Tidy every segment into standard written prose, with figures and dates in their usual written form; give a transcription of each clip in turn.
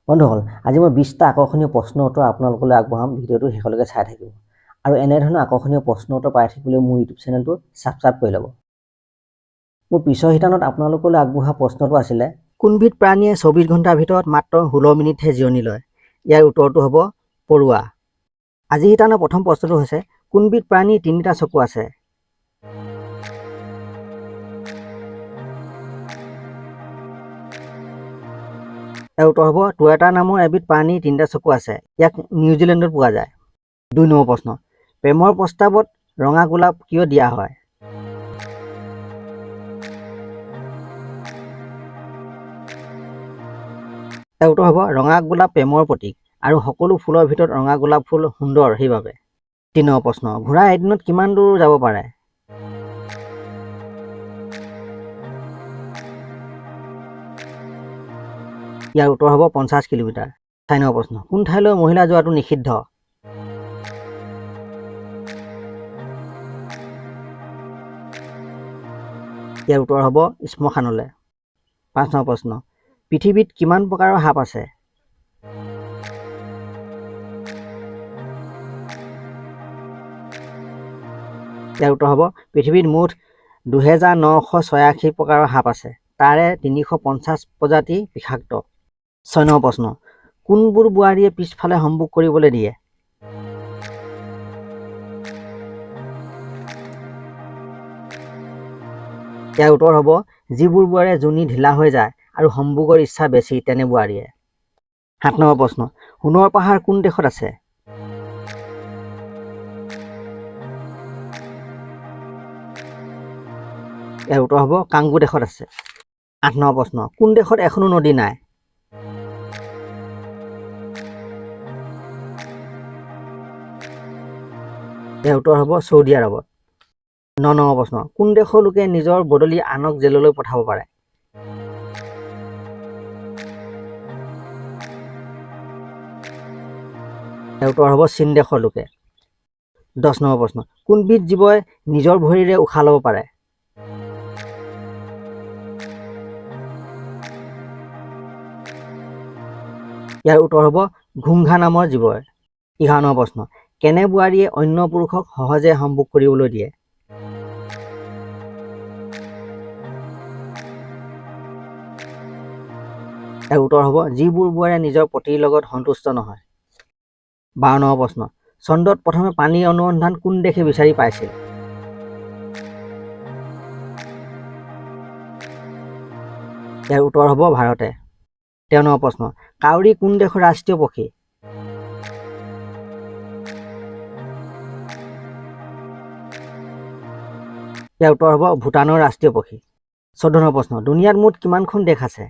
বন্ধুসকল, আজি মই 20টা আকৰ্ষণীয় প্ৰশ্ন উত্তৰ আপোনালোকলৈ আগবঢ়াম। ভিডিঅ'টো শেষলৈকে চাই থাকিব আৰু এনেধৰণৰ আকৰ্ষণীয় প্ৰশ্ন উত্তৰ পাই থাকিবলৈ মোৰ ইউটিউব চেনেলটো ছাবস্ক্ৰাইব কৰি ল'ব। মোৰ পিছৰ শিতানত আপোনালোকলৈ আগবঢ়োৱা প্ৰশ্নটো আছিলে, কোনবিধ প্ৰাণীয়ে 24 ঘণ্টাৰ ভিতৰত মাত্ৰ 16 মিনিটহে জিৰণি লয়? ইয়াৰ উত্তৰটো হ'ব পৰুৱা। আজি শিতানৰ প্ৰথম প্ৰশ্নটো হৈছে, কোনবিধ প্ৰাণীৰ 3টা চকু আছে? ইয়াৰ উত্তৰ হ'ব টুৱেটাৰ নামৰ এবিধ প্ৰাণীৰ 3টা চকু আছে। ইয়াক নিউজিলেণ্ডত পোৱা যায়। 2 নম্বৰ প্ৰশ্ন, প্ৰেমৰ প্ৰস্তাৱত ৰঙা গোলাপ কিয় দিয়া হয়? ইয়াৰ উত্তৰ হ'ব ৰঙা গোলাপ প্ৰেমৰ প্ৰতীক আৰু সকলো ফুলৰ ভিতৰত ৰঙা গোলাপ ফুল সুন্দৰ সেইবাবে। 3 নম্বৰ প্ৰশ্ন, ঘোঁৰা এদিনত কিমান দূৰ যাব পাৰে? ইয়াৰ উত্তৰ হ'ব 50 কিলোমিটাৰ। 4 নম্বৰ প্ৰশ্ন, কোন ঠাইলৈ মহিলা যোৱাটো নিষিদ্ধ? ইয়াৰ উত্তৰ হ'ব শ্মশানলৈ। 5 নম্বৰ প্ৰশ্ন, পৃথিৱীত কিমান প্ৰকাৰৰ সাপ আছে? ইয়াৰ উত্তৰ হ'ব পৃথিৱীত মুঠ 2986 প্ৰকাৰৰ সাপ আছে। তাৰে 350 প্ৰজাতি বিষাক্ত। 6 নম্বৰ প্ৰশ্ন, কোনবোৰ বোৱাৰীয়ে পিছফালে সম্ভোগ কৰিবলৈ দিয়ে? ইয়াৰ উত্তৰ হ'ব যিবোৰ বোৱাৰীয়ে যোনি ঢিলা হৈ যায় আৰু সম্ভোগৰ ইচ্ছা বেছি তেনে বোৱাৰীয়ে। 7 নম্বৰ প্ৰশ্ন, সোণৰ পাহাৰ কোন দেশত আছে? ইয়াৰ উত্তৰ হ'ব কাংগো দেশত আছে। 8 নম্বৰ প্ৰশ্ন, কোন দেশত এখনো নদী নাই? ইয়াৰ উত্তৰ হ'ব চৌদি আৰবত। 9 নম্বৰ প্ৰশ্ন, কোন দেশৰ লোকে নিজৰ বদলি আনক জেললৈ পঠাব পাৰে? ইয়াৰ উত্তৰ হ'ব চীন দেশৰ লোকে। 10 নম্বৰ প্ৰশ্ন, কোনবিধ জীৱই নিজৰ ভৰিৰে উশাহ ল'ব পাৰে? ইয়াৰ উত্তৰ হ'ব ঘোংঘা নামৰ জীৱই। 11 নম্বৰ প্ৰশ্ন, কেনে বোৱাৰীয়ে অন্য পুৰুষক সহজে সম্ভোগ কৰিবলৈ দিয়ে? ইয়াৰ উত্তৰ হ'ব যিবোৰ বোৱাৰীয়ে নিজৰ পতিৰ লগত সন্তুষ্ট নহয়। 12 নম্বৰ প্ৰশ্ন, চন্দ্ৰত প্ৰথমে পানীৰ অনুসন্ধান কোন দেশে বিচাৰি পাইছিল? ইয়াৰ উত্তৰ হ'ব ভাৰতে। 13 নম্বৰ প্ৰশ্ন, কাউৰী কোন দেশৰ ৰাষ্ট্ৰীয় পক্ষী? ইয়াৰ উত্তৰ হ'ব ভূটানৰ ৰাষ্ট্ৰীয় পক্ষী। 14 নম্বৰ প্ৰশ্ন, দুনিয়াত মুঠ কিমানখন দেশ আছে?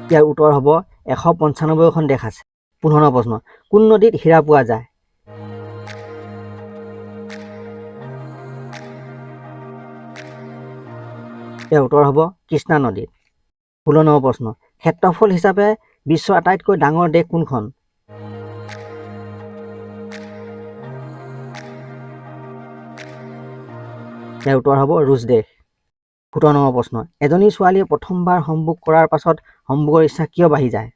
ইয়াৰ উত্তৰ হ'ব 195খন দেশ আছে। 15 নম্বৰ প্ৰশ্ন, কোন নদীত হীৰা পোৱা যায়? ইয়াৰ উত্তৰ হ'ব কৃষ্ণা নদীত। 16 নম্বৰ প্ৰশ্ন, ক্ষেত্ৰফল হিচাপে বিশ্বৰ আটাইতকৈ ডাঙৰ দেশ কোনখন? ইয়াৰ উত্তৰ হ'ব ৰুছ দেশ। 17 নম্বৰ প্ৰশ্ন, এজনী ছোৱালীয়ে প্ৰথমবাৰ সম্ভোগ কৰাৰ পাছত সম্ভোগৰ ইচ্ছা কিয় বাঢ়ি যায়?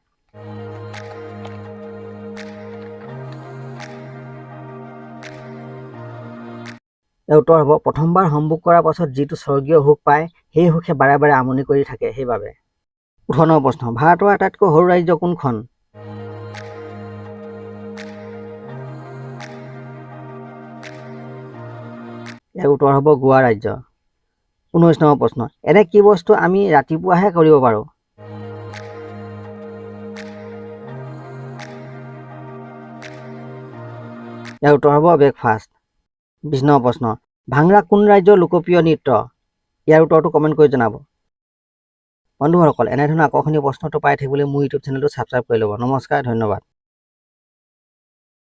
ইয়াৰ উত্তৰ হ'ব প্ৰথমবাৰ সম্ভোগ কৰাৰ পাছত যিটো স্বৰ্গীয় সুখ পায় সেই সুখে বাৰে বাৰে আমনি কৰি থাকে সেইবাবে। 18 নম্বৰ প্ৰশ্ন, ভাৰতৰ আটাইতকৈ সৰু ৰাজ্য কোনখন? ইয়াৰ উত্তৰ হ'ব গোৱা ৰাজ্য। 19 নম্বৰ প্ৰশ্ন, এনে কি বস্তু আমি ৰাতিপুৱাহে কৰিব পাৰোঁ? ইয়াৰ উত্তৰ হ'ব ব্ৰেকফাষ্ট। 20 নম্বৰ প্ৰশ্ন, ভাংৰা কোন ৰাজ্যৰ লোকপ্ৰিয় নৃত্য? ইয়াৰ উত্তৰটো কমেণ্ট কৰি জনাব। বন্ধুসকল, এনেধৰণৰ আকৰ্ষণীয় প্ৰশ্নটো পাই থাকিবলৈ মোৰ ইউটিউব চেনেলটো ছাবস্ক্ৰাইব কৰি ল'ব। নমস্কাৰ, ধন্যবাদ।